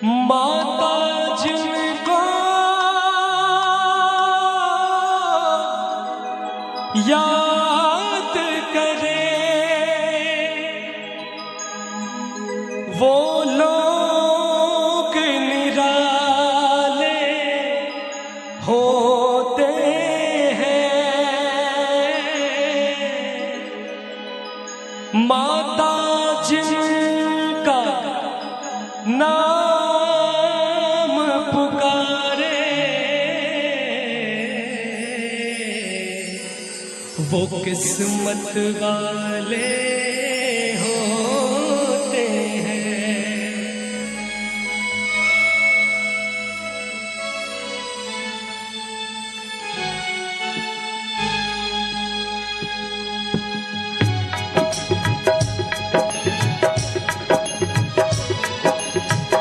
माता जिनको याद करे वो लोग निराले होते हैं। माता जिनका नाम पुकारे वो किस्मत वाले होते हैं।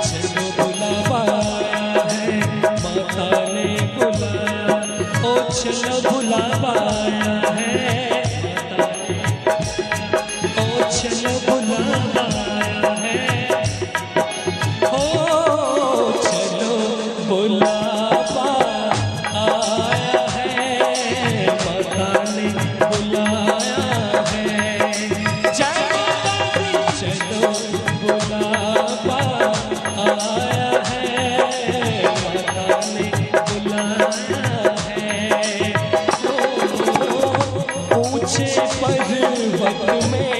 चलो बुलावा आया है, माता ने बुलाया, ओ चलो बुलावा आया है, चलो बुलावा आया है, ओ चलो बुलावा आया है, माता ने बुलाया है। जय माता दी। चलो बुलावा आया है, माता ने बुलाया है। ऊंचे पर्वत में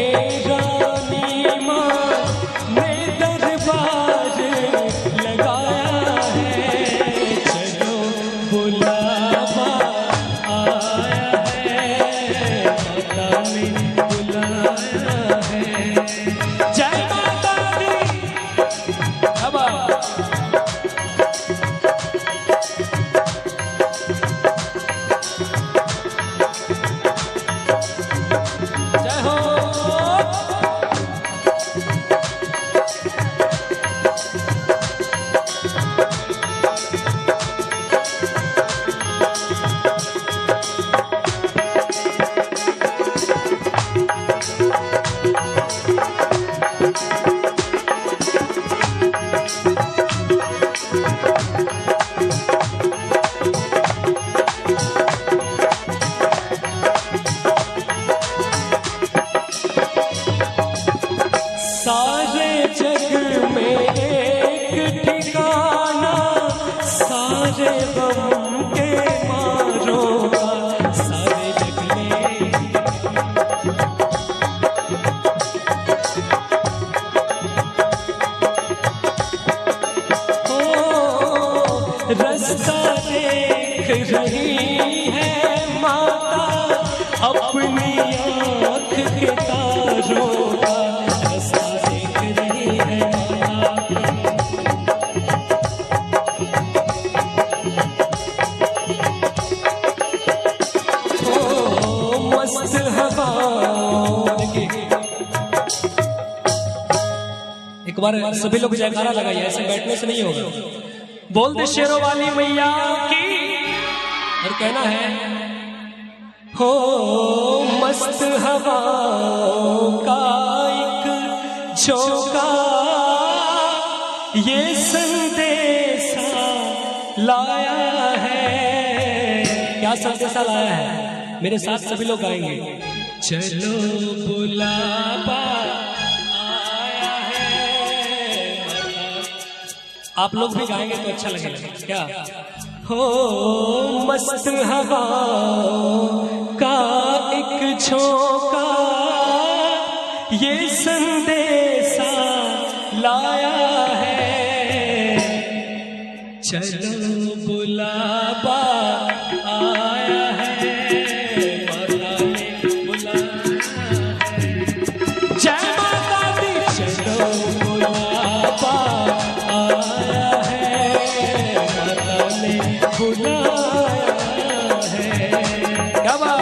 सारे जग में एक ठिकाना, सारे गम के मारों का, सारे जग में ओ रास्ता देख रही है माता अपनी आँख के तारों का। एक बार सभी लोग जयकारा लगाइए, ऐसे बैठने से नहीं होगा। बोल दे शेरों वाली मैया की। और कहना है हो मस्त हवाओं का एक झोंका ये संदेशा लाया है। क्या संदेशा लाया है? मेरे साथ सभी लोग गाएंगे। चलो बुलावा आया है। आप लोग भी गाएंगे तो अच्छा लगेगा। क्या हो मस्त हवाओं का एक झोंका ये संदेशा लाया है। चलो बुलावा आया है, माता ने बुलाया है। जय माता दी। चलो बुलावा आया है, माता ने बुलाया है। क्या बात।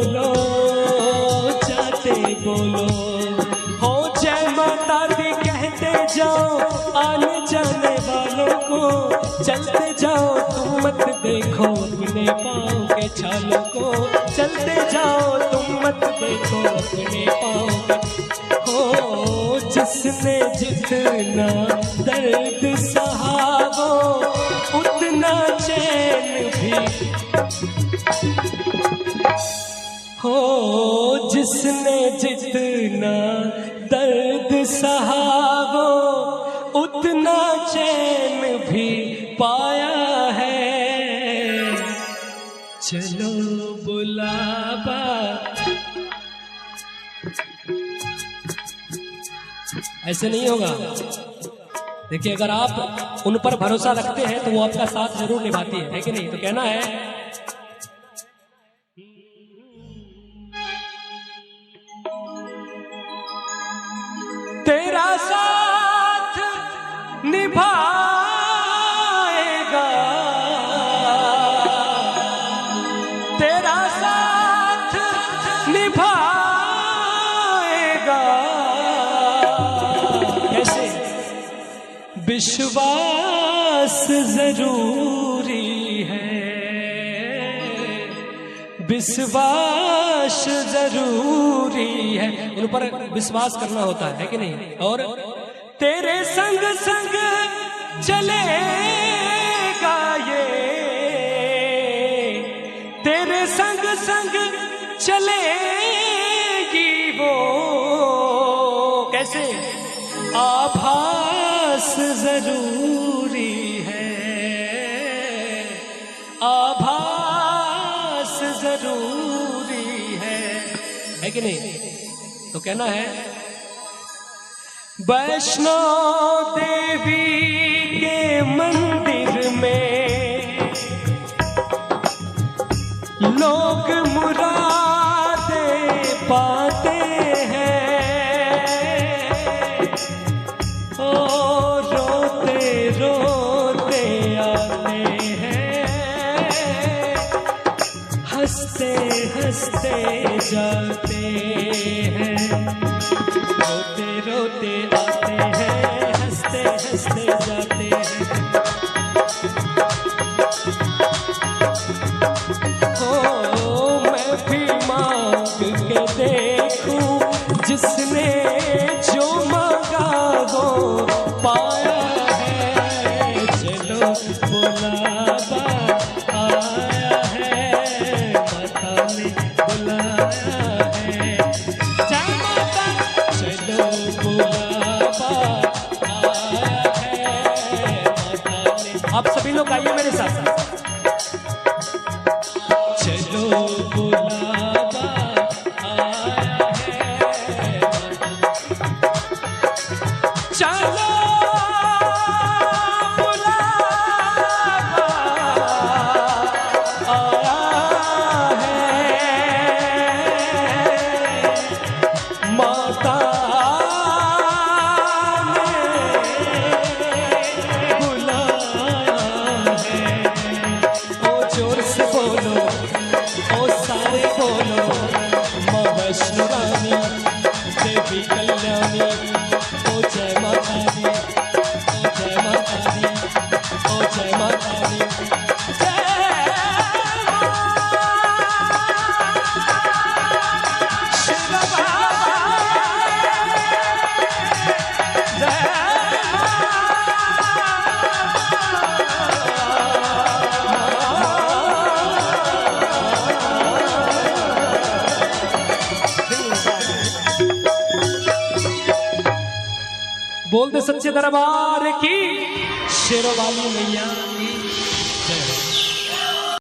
बोलो जाते बोलो, हो जय माता दी कहते जाओ आने जाने वालों को, चलते जाओ तुम मत देखो अपने पाँव के छालों को, चलते जाओ तुम मत देखो अपने पाँव के। हो जिसने जितना दर्द सहा वो उतना चैन भी, हो जिसने जितना दर्द सहा वो उतना चैन भी पाया है। चलो बुलावा ऐसे नहीं होगा। देखिए अगर आप उन पर भरोसा रखते हैं तो वो आपका साथ जरूर निभाती है कि नहीं? तो कहना है तेरा साथ निभाएगा, तेरा साथ निभाएगा। कैसे? विश्वास जरूरी है, विश्वास जरूरी है। उन पर विश्वास करना होता है कि नहीं? और तेरे संग संग चलेगा ये, तेरे संग संग चलेगी वो। कैसे? आभास जरूरी है, आभास जरूरी है कि नहीं? तो कहना है वैष्णो देवी के मंदिर में लोग मुरादें पाते हैं, ओ रोते रोते आते हैं, हंसते हंसते जाते हैं, रोते रोते आते हैं, हंसते हंसते जाते हैं। ओ मैं भी मांग के देखूं, जिसने जो मांगा वो पाया है। चलो बुलावा आया है, माता ने बुलाया है। जय माता, चलो बुलावा आया है, माता ने। आप सभी लोग आइए मेरे साथ। चलो बुलावा आया है, चलो बोल दे सच्चे दरबार की, शेरों वाली मैया की।